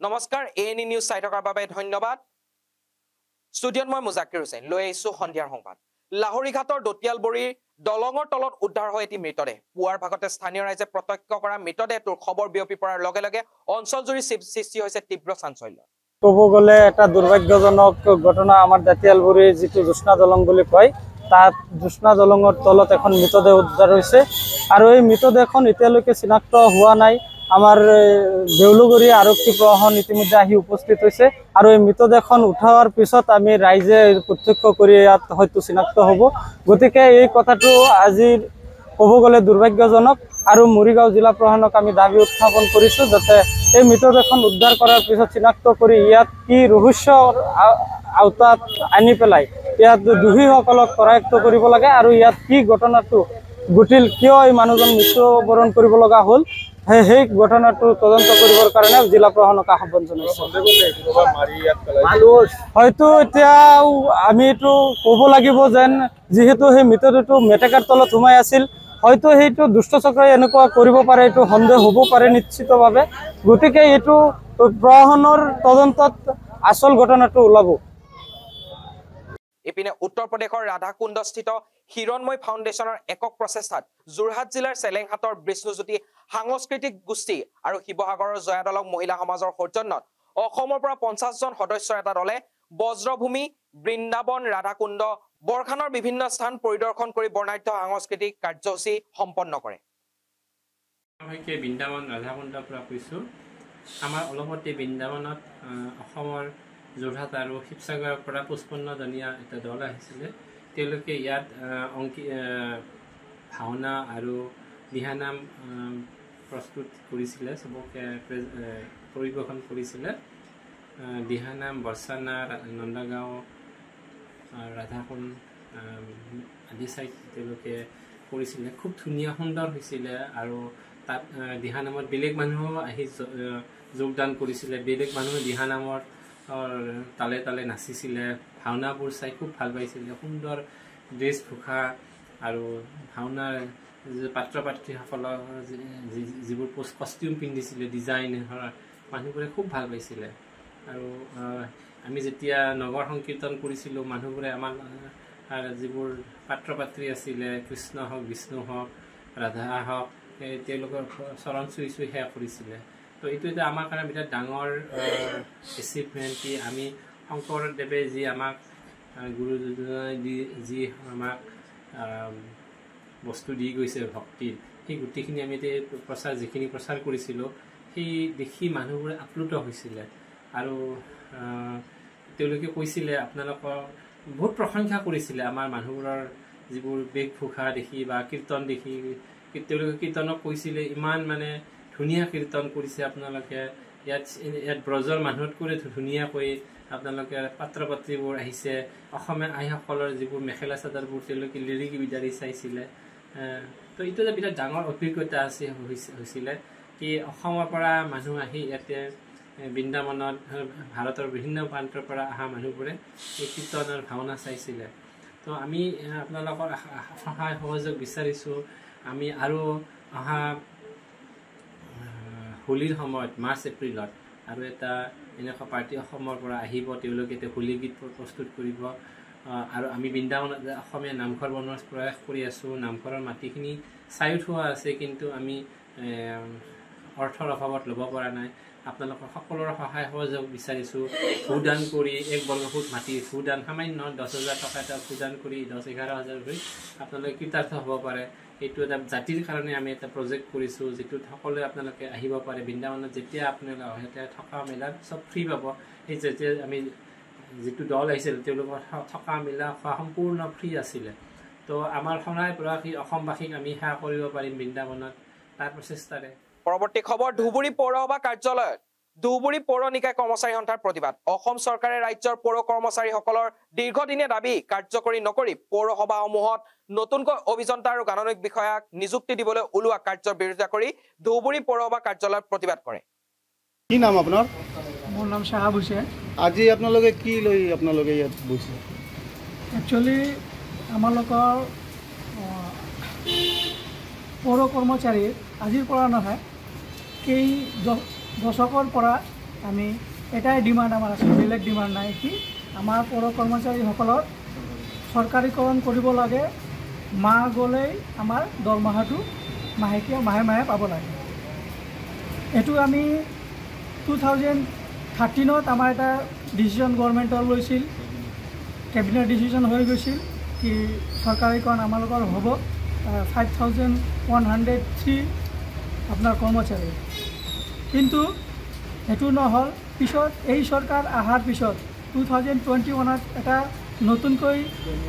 নমস্কাৰ এএনই নিউজ চাই থকাৰ বাবে ধন্যবাদ ষ্টুডিঅত মই মুজাকিৰ হুছেইন লৈ আহিছো সন্ধিয়াৰ সংবাদ লাহৰীঘাটৰ দতিয়ালবৰীৰ দলঙৰ তলত উদ্ধাৰ হয় এটি মৃতদেহ পুৱাৰ ভাগতে স্থানীয় ৰাইজে প্ৰত্যক্ষ কৰা মৃতদেহটোৰ খবৰ বিয়পি পৰাৰ লগে লগে অঞ্চলজুৰি সৃষ্টি হৈছে তীব্ৰ চাঞ্চল্য ক'ব গ'লে এটা দুৰ্ভাগ্যজনক ঘটনা আমাৰ দতিয়ালবৰীৰ যিটো জ্যোৎস্না দলং বুলি কয় তাত জ্যোৎস্না দলঙৰ তলত এখন মৃতদেহ উদ্ধাৰ হৈছে আৰু এই মৃতদেহখন এতিয়ালৈকে চিনাক্ত হোৱা নাই আমাৰ দেউলগুৰি আৰক্ষী প্ৰশাসন ইতিমধ্যে আহি উপস্থিত হৈছে আৰু এই মৃতদেহখন উঠাৱাৰ পিছত আমি ৰাইজে প্ৰত্যক্ষ কৰি ইয়াত হয়তো চিনাক্ত হ'ব গতিকে এই কথাটো আজি ক'ব গ'লে দুৰ্ভাগ্যজনক আৰু মৰিগাঁও জিলা প্ৰশাসনক আমি দাবী উত্থাপন কৰিছোঁ যাতে এই মৃতদেহখন উদ্ধাৰ কৰাৰ পিছত চিনাক্ত কৰি ইয়াত কি ৰহস্যৰ আওতাত আনি পেলাই ইয়াত দোষীসকলক কৰায়ত্ব কৰিব লাগে আৰু ইয়াত কি ঘটনাটো ঘটিল কিয় এই মানুহজন মৃত্যুবৰণ কৰিব লগা হ'ল সেই ঘটনাটো তদন্ত কৰিবৰ কাৰণে জিলা প্ৰশাসনক আহ্বান জনাইছোঁ হয়তো এতিয়া আমি এইটো ক'ব লাগিব যেন যিহেতু সেই মৃতদেহটো মেটেকাৰ তলত সোমাই আছিল হয়তো সেইটো দুষ্টচক্ৰই এনেকুৱা কৰিব পাৰে এইটো সন্দেহ হ'ব পাৰে নিশ্চিতভাৱে গতিকে এইটো প্ৰশাসনৰ তদন্তত আচল ঘটনাটো ওলাব ইপিনে উত্তৰ প্ৰদেশৰ ৰাধাকুণ্ডস্থিত হিৰণময় ফাউণ্ডেশ্যনৰ একক প্ৰচেষ্টাত যোৰহাট জিলাৰ চেলেংহাটৰ বিষ্ণুজ্যোতি সাংস্কৃতিক গোষ্ঠী আৰু শিৱসাগৰৰ জয়াদলং মহিলা সমাজৰ সৌজন্যত অসমৰ পৰা 50 জন সদস্যৰ এটা দলে বজ্ৰভূমি বৃন্দাবন ৰাধাকুণ্ড বৰখানৰ বিভিন্ন স্থান পৰিদৰ্শন কৰি বৰ্ণাঢ্য সাংস্কৃতিক কাৰ্যসূচী সম্পন্ন কৰে বৃন্দাবন ৰাধাকুণ্ডৰ পৰা কৈছোঁ আমাৰ অলপতে বৃন্দাবনত অসমৰ যোৰহাট আৰু শিৱসাগৰৰ পৰা 55 জনীয়া এটা দল আহিছিলে তেওঁলোকে ইয়াত ভাওনা আৰু দিহানাম প্ৰস্তুত কৰিছিলে চবকে পৰিৱেশন কৰিছিলে দিহানাম বৰচানা নন্দগাঁও ৰাধাকুণ্ড আদি ঠাইত তেওঁলোকে কৰিছিলে খুব ধুনীয়া সুন্দৰ হৈছিলে আৰু তাত দিহানামত বেলেগ মানুহো আহি যোগদান কৰিছিলে বেলেগ মানুহে দিহানামৰ তালে তালে নাচিছিলে ভাওনাবোৰ চাই খুব ভাল পাইছিলে সুন্দৰ ড্ৰেছ ভোষা আৰু ভাওনাৰ পাত্ৰ পাত্ৰীসকলৰ যিবোৰ কষ্টিউম পিন্ধিছিলে ডিজাইন মানুহবোৰে খুব ভাল পাইছিলে আৰু আমি যেতিয়া নগৰ সংকীৰ্তন কৰিছিলোঁ মানুহবোৰে আমাৰ যিবোৰ পাত্ৰ পাত্ৰী আছিলে কৃষ্ণ হওক বিষ্ণু হওক ৰাধা হওক তেওঁলোকৰ চৰণ চুই চুই সেয়া কৰিছিলে তো এইটো এটা আমাৰ কাৰণে বিৰাট ডাঙৰ এচিভমেণ্ট কি আমি শংকৰদেৱে যি আমাক গুৰুজনাই যি আমাক বস্তু দি গৈছে ভক্তিৰ সেই গোটেইখিনি আমি যিখিনি প্ৰচাৰ কৰিছিলোঁ সেই দেখি মানুহবোৰে আপ্লুত হৈছিলে আৰু তেওঁলোকে কৈছিলে আপোনালোকৰ বহুত প্ৰশংসা কৰিছিলে আমাৰ মানুহবোৰৰ যিবোৰ বেশভূষা দেখি বা কীৰ্তন দেখি তেওঁলোকে কীৰ্তনক কৈছিলে ইমান মানে ধুনীয়া কীৰ্তন কৰিছে আপোনালোকে ইয়াত ব্ৰজৰ মানুহতকৈ ধুনীয়াকৈ আপোনালোকে পাত্ৰ পাত্ৰীবোৰ আহিছে অসমীয়া আইসকলৰ যিবোৰ মেখেলা চাদৰবোৰ তেওঁলোকে লিৰিকি বিদাৰি চাইছিলে তো এইটো এটা বিৰাট ডাঙৰ অভিজ্ঞতা হৈছিলে কি অসমৰ পৰা মানুহ আহি ইয়াতে বৃন্দাবনত ভাৰতৰ বিভিন্ন প্ৰান্তৰ পৰা অহা মানুহবোৰে এই কীৰ্তনৰ ভাওনা চাইছিলে তো আমি আপোনালোকৰ সহায় সহযোগ বিচাৰিছোঁ আমি আৰু অহা হোলীৰ সময়ত মাৰ্চ এপ্ৰিলত আৰু এটা এনেকুৱা পাৰ্টি অসমৰ পৰা আহিব তেওঁলোকে এতিয়া হোলী গীত প্ৰস্তুত কৰিব আৰু আমি বৃন্দাবনত অসমীয়া নামঘৰ বনোৱাৰ প্ৰয়াস কৰি আছোঁ নামঘৰৰ মাটিখিনি চাই থোৱা আছে কিন্তু আমি অৰ্থৰ অভাৱত ল'ব পৰা নাই আপোনালোকৰ সকলোৰে সহায় সহযোগ বিচাৰিছোঁ ভূদান কৰি 1 বৰ্গফুট মাটি ভূদান সামান্য 10,000 টকা এটা ভূদান কৰি 10-11,000 হৈ আপোনালোকে কৃতাৰ্থ হ'ব পাৰে এইটো এটা জাতিৰ কাৰণে আমি এটা প্ৰজেক্ট কৰিছোঁ যিটোত সকলোৱে আপোনালোকে আহিব পাৰে বৃন্দাবনত যেতিয়া আপোনালোকে থকা মেলাত চব ফ্ৰী পাব সেই যেতিয়া আমি যিটো দল আহিছিল তেওঁলোকৰ থকা মেলা খোৱা সম্পূৰ্ণ ফ্ৰী আছিলে তো আমাৰ সহায় প্ৰয়াসী অসমবাসীক আমি সেৱা কৰিব পাৰিম বৃন্দাবনত তাৰ প্ৰচেষ্টাৰে পৰৱৰ্তী খবৰ ধুবুৰী পৌৰসভা কাৰ্যালয়ত ধুবুৰী পৌৰ নিকায় কৰ্মচাৰী সন্থাৰ প্ৰতিবাদ অসম চৰকাৰে ৰাজ্যৰ পৌৰ কৰ্মচাৰীসকলৰ দীৰ্ঘদিনীয়া দাবী কাৰ্যকৰী নকৰি পৌৰসভাসমূহত নতুনকৈ অভিযন্তা আৰু গাণনিক বিষয়াক নিযুক্তি দিবলৈ ওলোৱা কাৰ্যৰ বিৰোধিতা কৰি ধুবুৰী পৌৰসভা কাৰ্যালয়ত প্ৰতিবাদ কৰে কি নাম আপোনাৰ মোৰ নাম শাহাব হুছেইন আজি আপোনালোকে কি লৈ আপোনালোকে ইয়াত বহিছে একচুৱেলি আমালোকৰ পৌৰ কৰ্মচাৰী আজিৰ পৰা নহয় কেই দশকৰ পৰা আমি এটাই ডিমাণ্ড আমাৰ আছে, বেলেগ ডিমাণ্ড নাই। কি আমাৰ পৌৰ কৰ্মচাৰীসকলৰ চৰকাৰীকৰণ কৰিব লাগে, মাহ গ'লেই আমাৰ দৰমহাটো মাহেকীয়া মাহে মাহে পাব লাগে। এইটো আমি 2013ত আমাৰ এটা ডিচিশ্যন গভৰ্ণমেণ্টৰ লৈছিল, কেবিনেট ডিচিশ্যন হৈ গৈছিল কি চৰকাৰীকৰণ আমালোকৰ হ'ব 5103 আপোনাৰ কৰ্মচাৰী। কিন্তু সেইটো নহ'ল। পিছত এই চৰকাৰ অহাৰ পিছত 2021ত এটা নতুনকৈ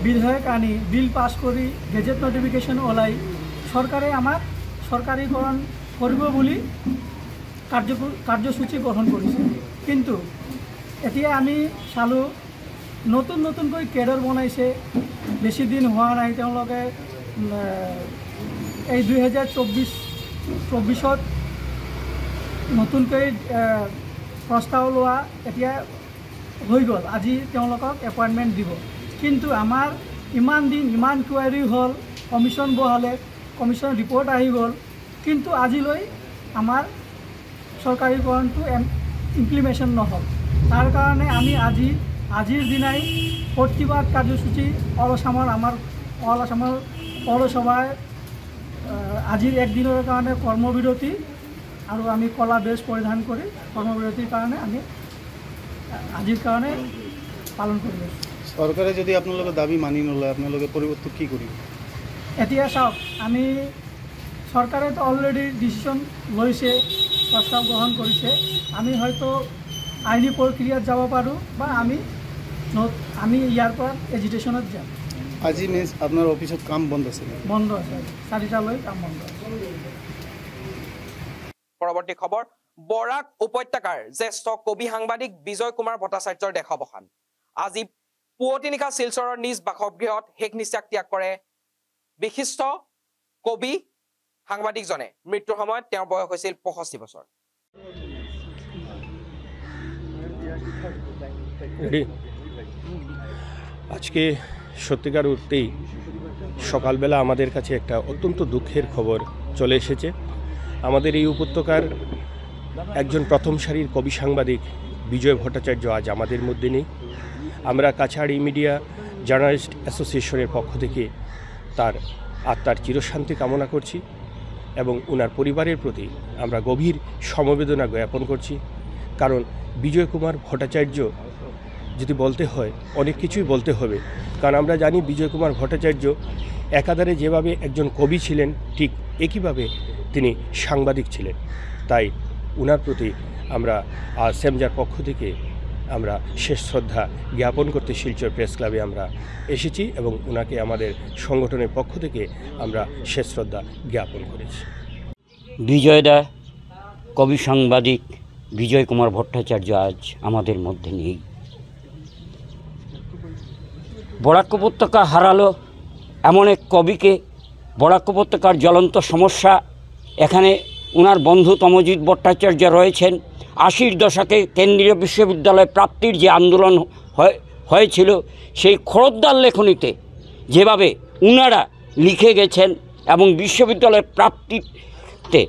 বিধেয়ক আনি বিল পাছ কৰি গেজেট নটিফিকেশ্যন ওলাই চৰকাৰে আমাক চৰকাৰীকৰণ কৰিব বুলি কাৰ্যসূচী গ্ৰহণ কৰিছে। কিন্তু এতিয়া আমি চালোঁ নতুনকৈ কেডাৰ বনাইছে, বেছি দিন হোৱা নাই। তেওঁলোকে এই 2024-25ত নতুনকৈ প্ৰস্তাৱ লোৱা এতিয়া হৈ গ'ল, আজি তেওঁলোকক এপইণ্টমেণ্ট দিব। কিন্তু আমাৰ ইমান দিন ইমান কুৱেৰি হ'ল, কমিশ্যন বহালে, কমিশ্যন ৰিপৰ্ট আহি গ'ল, কিন্তু আজিলৈ আমাৰ চৰকাৰীকৰণটো ইমপ্লিমেশ্যন নহ'ল। তাৰ কাৰণে আমি আজিৰ দিনাই প্ৰতিবাদ কাৰ্যসূচী অল আছামৰ আমাৰ অল আছামৰ পৌৰসভাই আজিৰ একদিনৰ কাৰণে কৰ্মবিৰতি আৰু আমি কলা ড্ৰেছ পৰিধান কৰি কৰ্মবিৰতিৰ কাৰণে আমি আজিৰ কাৰণে পালন কৰি আছোঁ। চৰকাৰে যদি আপোনালোকৰ দাবী মানি নলয় আপোনালোকে পৰিৱৰ্তন কি কৰিব? এতিয়া চাওক, আমি চৰকাৰেতো অলৰেডি ডিচিশ্যন লৈছে, প্ৰস্তাৱ গ্ৰহণ কৰিছে। আমি হয়তো আইনী প্ৰক্ৰিয়াত যাব পাৰোঁ বা আমি ইয়াৰ পৰা এজিটেশ্যনত যাম। আজি মিনছ আপোনাৰ অফিচত কাম বন্ধ আছে? বন্ধ আছে, 4টালৈ কাম বন্ধ আছে। পৰৱৰ্তী খবৰ, বৰাক উপত্যকাৰ জ্যেষ্ঠ কবি সাংবাদিক বিজয় কুমাৰ ভট্টাচাৰ্যৰ দেহাৱসান। আজি পুৱতি নিশা শিলচৰৰ নিজ বাসগৃহত শেষ নিশ্বাস ত্যাগ কৰে বিশিষ্ট কবি সাংবাদিকজনে। মৃত্যুৰ সময়ত তেওঁৰ বয়স হৈছিল 65 বছৰ। আজকে সত্যিকার অর্থেই সকালবেলা আমাদের কাছে একটা অত্যন্ত দুঃখের খবর চলে এসেছে। আমাদের এই উপত্যকার একজন প্রথম সারির কবি সাংবাদিক বিজয় ভট্টাচার্য আজ আমাদের মধ্যে নেই। আমরা কাছাড় মিডিয়া জার্নালিস্ট অ্যাসোসিয়েশনের পক্ষ থেকে তার আত্মার চিরশান্তি কামনা করছি এবং ওনার পরিবারের প্রতি আমরা গভীর সমবেদনা জ্ঞাপন করছি। কারণ বিজয় কুমার ভট্টাচার্য যদি বলতে হয় অনেক কিছুই বলতে হবে, কারণ আমরা জানি বিজয় কুমার ভট্টাচার্য একাধারে যেভাবে একজন কবি ছিলেন ঠিক একইভাবে তিনি সাংবাদিক ছিলেন। তাই ওনার প্রতি আমরা সেমজার পক্ষ থেকে আমরা শেষ শ্রদ্ধা জ্ঞাপন করতে শিলচর প্রেস ক্লাবে আমরা এসেছি এবং ওনাকে আমাদের সংগঠনের পক্ষ থেকে আমরা শেষ শ্রদ্ধা জ্ঞাপন করেছি। বিজয়দা কবি সাংবাদিক বিজয় কুমার ভট্টাচার্য আজ আমাদের মধ্যে নেই। বরাক উপত্যকা হারালো এমন এক কবিকে। বরাক উপত্যকার জ্বলন্ত সমস্যা, এখানে ওনার বন্ধু তমজিৎ ভট্টাচার্য রয়েছেন। 80-র দশকে কেন্দ্রীয় বিশ্ববিদ্যালয় প্রাপ্তির যে আন্দোলন হয়েছিল সেই খড়দ্দার লেখনীতে যেভাবে ওনারা লিখে গেছেন এবং বিশ্ববিদ্যালয় প্রাপ্তিতে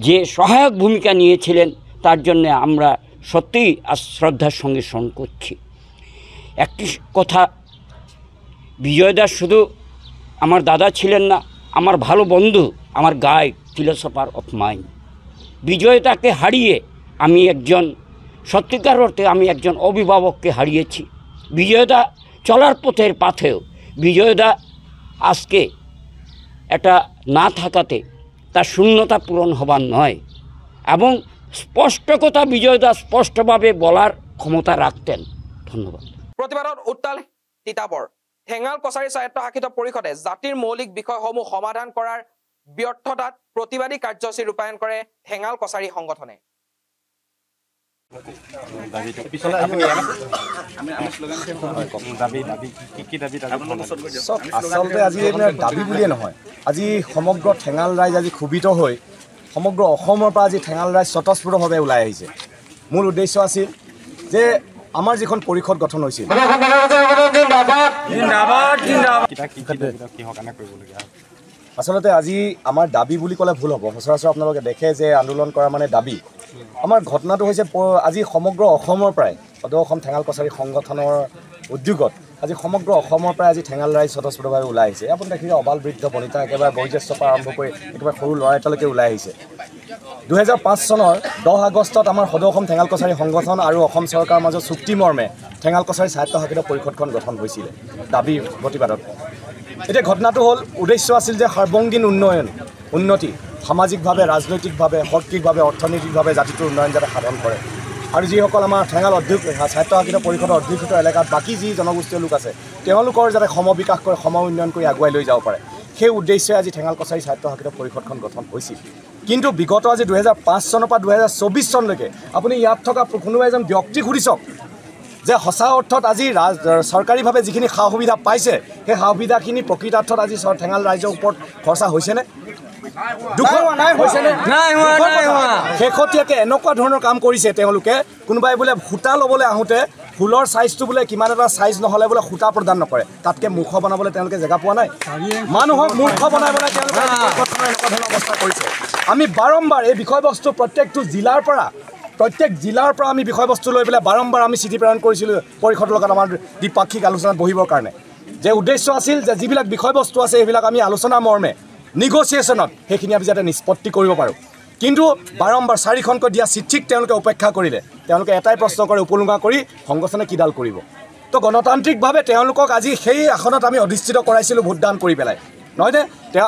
যে সহায়ক ভূমিকা নিয়েছিলেন তার জন্য আমরা সত্যিই শ্রদ্ধার সঙ্গে স্মরণ করছি। একটি কথা, বিজয়দাস শুধু আমার দাদা ছিলেন না, আমার ভালো বন্ধু, আমার গাইড, ফিলোসফার অফ মাইন্ড। বিজয়দাকে হারিয়ে আমি একজন সত্যিকার অর্থে আমি একজন অভিভাবককে হারিয়েছি। বিজয়দা চলার পথের পাথেও বিজয়দা আজকে এটা না থাকাতে তার শূন্যতা পূরণ হবার নয় এবং স্পষ্ট কথা বিজয়দা স্পষ্টভাবে বলার ক্ষমতা রাখতেন। ধন্যবাদ। প্ৰতিবাদত উত্তাল তিতাবৰ। ঠেঙাল কছাৰী স্বায়ত্তশাসিত পৰিষদে জাতিৰ মৌলিক বিষয়সমূহ সমাধান কৰাৰ ব্যৰ্থতাত প্ৰতিবাদী কাৰ্যসূচী ৰূপায়ণ কৰে ঠেঙাল কছাৰী সংগঠনে। আচলতে আজি দাবী বুলিয়ে নহয়, আজি সমগ্ৰ ঠেঙাল ৰাইজ আজি ক্ষোভিত হৈ সমগ্ৰ অসমৰ পৰা আজি ঠেঙাল ৰাইজ স্বতঃস্ফূৰ্তভাৱে ওলাই আহিছে। মূল উদ্দেশ্য আছিল যে আমাৰ যিখন পৰিষদ গঠন হৈছিল আচলতে আজি আমাৰ দাবী বুলি ক'লে ভুল হ'ব। সচৰাচৰ আপোনালোকে দেখে যে আন্দোলন কৰা মানে দাবী। আমাৰ ঘটনাটো হৈছে আজি সমগ্ৰ অসমৰ পৰাই সদৌ অসম ঠেঙাল কছাৰী সংগঠনৰ উদ্যোগত আজি সমগ্ৰ অসমৰ পৰাই আজি ঠেঙাল ৰাইজ স্বতঃস্ফূৰ্তভাৱে ওলাই আহিছে। আপুনি দেখিছে অবাল বৃদ্ধ বনিতা একেবাৰে বয়োজ্যেষ্ঠৰ পৰা আৰম্ভ কৰি একেবাৰে সৰু ল'ৰা এটালৈকে ওলাই আহিছে। 2005 চনৰ 10 আগষ্টত আমাৰ সদৌ অসম ঠেঙাল কছাৰী সংগঠন আৰু অসম চৰকাৰৰ মাজত চুক্তি মৰ্মে ঠেঙাল কছাৰী স্বায়ত্তশাসিত পৰিষদখন গঠন হৈছিলে দাবী প্ৰতিবাদত। এতিয়া ঘটনাটো হ'ল উদ্দেশ্য আছিল যে সৰ্বংগীন উন্নতি সামাজিকভাৱে ৰাজনৈতিকভাৱে শৈক্ষিকভাৱে অৰ্থনৈতিকভাৱে জাতিটোৰ উন্নয়ন যাতে সাধন কৰে আৰু যিসকল আমাৰ ঠেঙাল স্বায়ত্তশাসিত পৰিষদৰ অধ্যুষিত এলেকাত বাকী যি জনগোষ্ঠীয় লোক আছে তেওঁলোকৰ যাতে বিকাশ কৰে উন্নয়ন কৰি আগুৱাই লৈ যাব পাৰে সেই উদ্দেশ্যে আজি ঠেঙাল কছাৰী স্বায়ত্তশাসিত পৰিষদখন গঠন হৈছিল। কিন্তু বিগত আজি 2005 চনৰ পৰা 2024 চনলৈকে আপুনি ইয়াত থকা কোনোবা এজন ব্যক্তিক সুধি চাওক যে সঁচা অৰ্থত আজি চৰকাৰীভাৱে যিখিনি সা সুবিধা পাইছে সেই সা সুবিধাখিনি প্ৰকৃতাৰ্থত আজি ঠেঙাল ৰাইজৰ ওপৰত খৰচা হৈছেনে? শেহতীয়াকৈ এনেকুৱা ধৰণৰ কাম কৰিছে তেওঁলোকে। কোনোবাই বোলে সূতা ল'বলৈ আহোঁতে ফুলৰ চাইজটো বোলে কিমান এটা চাইজ নহ'লে বোলে সূতা প্ৰদান নকৰে, তাতকৈ মূৰ্খ বনাবলৈ তেওঁলোকে জেগা পোৱা নাই। মানুহক মূৰ্খ বনাই বনাই তেওঁলোকে এনেকুৱা ধৰণৰ অৱস্থা কৰিছে। আমি বাৰম্বাৰ এই বিষয়বস্তু প্ৰত্যেক জিলাৰ পৰা আমি বিষয়বস্তু লৈ পেলাই বাৰম্বাৰ আমি চিঠি প্ৰেৰণ কৰিছিলোঁ পৰিষদৰ লগত আমাৰ দ্বিপাক্ষিক আলোচনাত বহিবৰ কাৰণে, যে উদ্দেশ্য আছিল যে যিবিলাক বিষয়বস্তু আছে সেইবিলাক আমি আলোচনা মৰ্মে নিগচিয়েশ্যনত সেইখিনি আমি যাতে নিষ্পত্তি কৰিব পাৰোঁ। কিন্তু বাৰম্বাৰ 4খনকৈ দিয়া চিঠিক তেওঁলোকে উপেক্ষা কৰিলে। তেওঁলোকে এটাই প্ৰশ্ন কৰে, উপলুঙা কৰি সংগঠনে কিডাল কৰিব। তো গণতান্ত্ৰিকভাৱে তেওঁলোকক আজি সেই আসনত আমি অধিষ্ঠিত কৰাইছিলোঁ ভোটদান কৰি পেলাই, নহয়নে?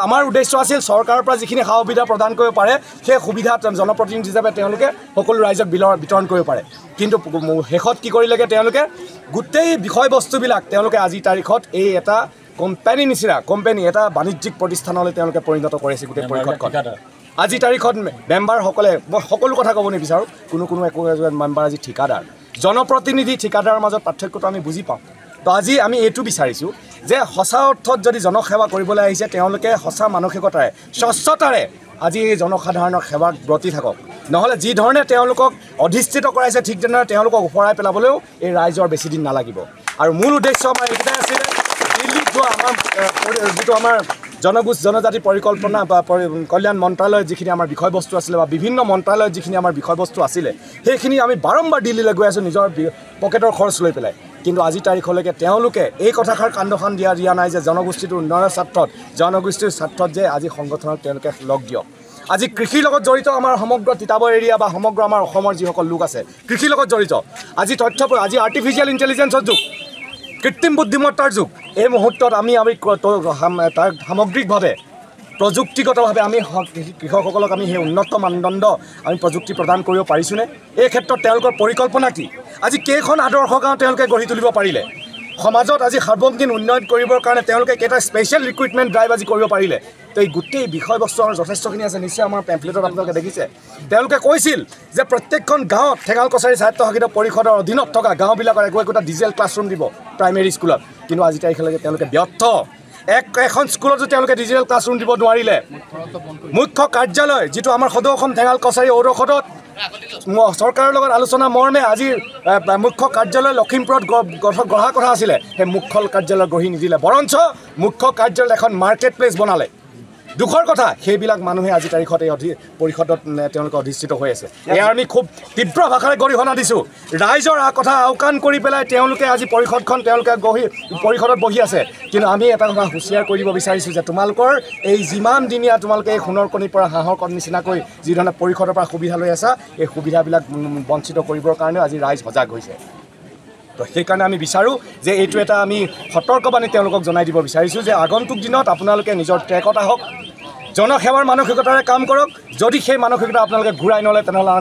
আমাৰ উদ্দেশ্য আছিল চৰকাৰৰ পৰা যিখিনি সা সুবিধা প্ৰদান কৰিব পাৰে সেই সুবিধা জনপ্ৰতিনিধি হিচাপে তেওঁলোকে সকলো ৰাইজক বিতৰণ কৰিব পাৰে। কিন্তু শেষত কি কৰিলেগৈ তেওঁলোকে গোটেই বিষয়বস্তুবিলাক তেওঁলোকে আজিৰ তাৰিখত এই এটা কোম্পানী এটা বাণিজ্যিক প্ৰতিষ্ঠানলৈ তেওঁলোকে পৰিণত কৰিছে গোটেই পৰিষদখন। আজিৰ তাৰিখত মেম্বাৰসকলে মই সকলো কথা ক'ব নিবিচাৰোঁ, কোনো একো এজন মেম্বাৰ আজি ঠিকাদাৰ। জনপ্ৰতিনিধি ঠিকাদাৰৰ মাজত পাৰ্থক্যটো আমি বুজি পাওঁ। তো আজি আমি এইটো বিচাৰিছোঁ যে সঁচা অৰ্থত যদি জনসেৱা কৰিবলৈ আহিছে তেওঁলোকে সঁচা মানসিকতাৰে স্বচ্ছতাৰে আজি এই জনসাধাৰণৰ সেৱাত ব্ৰতী থাকক। নহ'লে যি ধৰণে তেওঁলোকক অধিষ্ঠিত কৰাইছে ঠিক তেনেদৰে তেওঁলোকক ওফৰাই পেলাবলৈও এই ৰাইজৰ বেছি দিন নালাগিব। আৰু মূল উদ্দেশ্য আমাৰ এইকেইটাই আছিলে, দিল্লীত যোৱা যিটো আমাৰ জনজাতি পৰিকল্পনা বা কল্যাণ মন্ত্ৰালয়ত যিখিনি আমাৰ বিষয়বস্তু আছিলে বা বিভিন্ন মন্ত্ৰালয়ত যিখিনি আমাৰ বিষয়বস্তু আছিলে সেইখিনি আমি বাৰম্বাৰ দিল্লীলৈ গৈ আছোঁ নিজৰ পকেটৰ খৰচ লৈ পেলাই। কিন্তু আজিৰ তাৰিখলৈকে তেওঁলোকে এই কথাষাৰ কান্দখান দিয়া নাই যে জনগোষ্ঠীটোৰ উন্নয়নৰ জনগোষ্ঠীৰ স্বাৰ্থত যে আজি সংগঠনক তেওঁলোকে লগ দিয়ক। আজি কৃষিৰ লগত জড়িত আমাৰ সমগ্ৰ তিতাবৰ এৰিয়া বা সমগ্ৰ আমাৰ অসমৰ যিসকল লোক আছে কৃষিৰ লগত জড়িত, আজি আজি আৰ্টিফিচিয়েল ইণ্টেলিজেঞ্চৰ যুগ, কৃত্ৰিম বুদ্ধিমত্তাৰ যুগ। এই মুহূৰ্তত আমি তাৰ সামগ্ৰিকভাৱে প্ৰযুক্তিগতভাৱে আমি কৃষকসকলক আমি সেই উন্নত মানদণ্ড আমি প্ৰযুক্তি প্ৰদান কৰিব পাৰিছোঁনে? এই ক্ষেত্ৰত তেওঁলোকৰ পৰিকল্পনা কি? আজি কেইখন আদৰ্শ গাঁও তেওঁলোকে গঢ়ি তুলিব পাৰিলে? সমাজত আজি সাৰ্বজনীন উন্নয়ন কৰিবৰ কাৰণে তেওঁলোকে কেইটা স্পেচিয়েল ৰিক্ৰুইটমেণ্ট ড্ৰাইভ আজি কৰিব পাৰিলে? তো এই গোটেই বিষয়বস্তু আমাৰ যথেষ্টখিনি আছে। নিশ্চয় আমাৰ পেম্পলেটত আপোনালোকে দেখিছে তেওঁলোকে কৈছিল যে প্ৰত্যেকখন গাঁৱত ঠেঙাল কছাৰী স্বায়ত্তশাসিত পৰিষদৰ অধীনত থকা গাঁওবিলাকৰ একোটা ডিজিটেল ক্লাছৰুম দিব প্ৰাইমেৰী স্কুলত। কিন্তু আজি তাৰিখলৈকে তেওঁলোকে ব্যৰ্থ। এখন স্কুলতো তেওঁলোকে ডিজিটেল ক্লাছৰুম দিব নোৱাৰিলে। মুখ্য কাৰ্যালয় যিটো আমাৰ সদৌ অসম ঠেঙাল কছাৰী ঔৰসদত চৰকাৰৰ লগত আলোচনা মৰ্মে আজি মুখ্য কাৰ্যালয় লখিমপুৰত গঢ়া কথা আছিলে, সেই মুখ্য কাৰ্যালয় গঢ়ি নিদিলে, বৰঞ্চ মুখ্য কাৰ্যালয়ত এখন মাৰ্কেট প্লেচ বনালে। দুখৰ কথা সেইবিলাক মানুহে আজি তাৰিখত এই পৰিষদত তেওঁলোকে অধিষ্ঠিত হৈ আছে। এয়া আমি খুব তীব্ৰ ভাষাৰে গৰিহণা দিছোঁ। ৰাইজৰ কথা আওকাণ কৰি পেলাই তেওঁলোকে আজি পৰিষদখন তেওঁলোকে পৰিষদত বহি আছে। কিন্তু আমি এটা কথা হুঁচিয়াৰ কৰি দিব বিচাৰিছোঁ যে তোমালোকৰ এই যিমান দিনীয়া তোমালোকে এই সোণৰ কণীৰ পৰা হাঁহৰ কণী নিচিনাকৈ যিধৰণে পৰিষদৰ পৰা সুবিধা লৈ আছা এই সুবিধাবিলাক বঞ্চিত কৰিবৰ কাৰণেও আজি ৰাইজ সজাগ হৈছে। তো সেইকাৰণে আমি বিচাৰোঁ যে এইটো এটা আমি সতৰ্কবাণী তেওঁলোকক জনাই দিব বিচাৰিছোঁ যে আগন্তুক দিনত আপোনালোকে নিজৰ ট্ৰেকত আহক, জনসেৱাৰ মানসিকতাৰে কাম কৰক। যদি সেই মানসিকতা আপোনালোকে ঘূৰাই নলয় তেনেহ'লে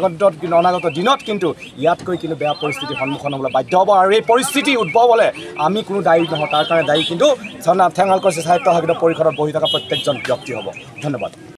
অনাগত দিনত কিন্তু ইয়াতকৈ কিন্তু বেয়া পৰিস্থিতিৰ সন্মুখীন হ'বলৈ বাধ্য হ'ব। আৰু এই পৰিস্থিতি উদ্ভৱ হ'লে আমি কোনো দায়ী নহয়, তাৰ কাৰণে দায়ী কিন্তু ঠেঙাল কছাৰী স্বায়ত্তশাসিত পৰিষদত বহি থকা প্ৰত্যেকজন ব্যক্তি হ'ব। ধন্যবাদ।